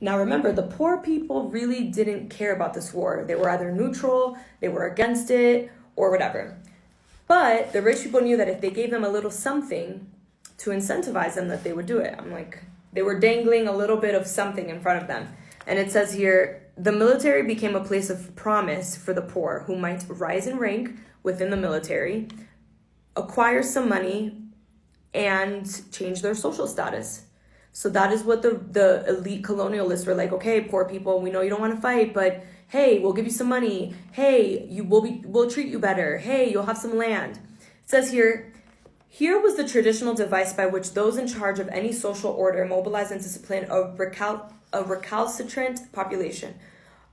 Now remember, the poor people really didn't care about this war. They were either neutral, they were against it, or whatever. But the rich people knew that if they gave them a little something to incentivize them, that they would do it. They were dangling a little bit of something in front of them. And it says here, the military became a place of promise for the poor who might rise in rank within the military, acquire some money, and change their social status. So that is what the elite colonialists were like, okay, poor people, we know you don't want to fight, but hey, we'll give you some money. Hey, we'll treat you better. Hey, you'll have some land. It says here was the traditional device by which those in charge of any social order mobilized and disciplined a recalcitrant population,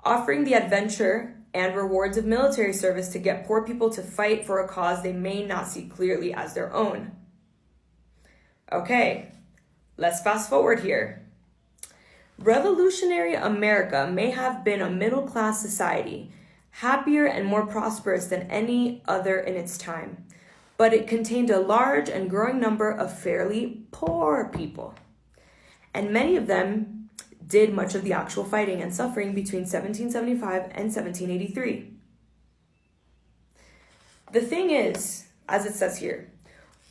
offering the adventure and rewards of military service to get poor people to fight for a cause they may not see clearly as their own. Okay, let's fast forward here. Revolutionary America may have been a middle-class society, happier and more prosperous than any other in its time, but it contained a large and growing number of fairly poor people, and many of them did much of the actual fighting and suffering between 1775 and 1783. The thing is, as it says here,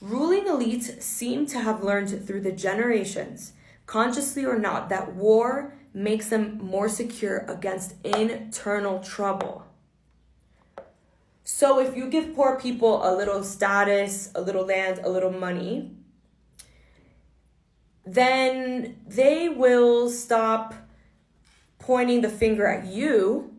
ruling elites seem to have learned through the generations, consciously or not, that war makes them more secure against internal trouble. So if you give poor people a little status, a little land, a little money, then they will stop pointing the finger at you.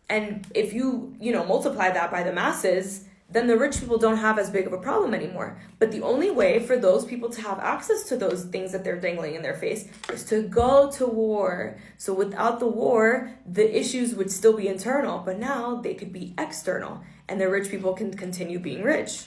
And if you multiply that by the masses, then the rich people don't have as big of a problem anymore. But the only way for those people to have access to those things that they're dangling in their face is to go to war. So without the war, the issues would still be internal, but now they could be external, and the rich people can continue being rich.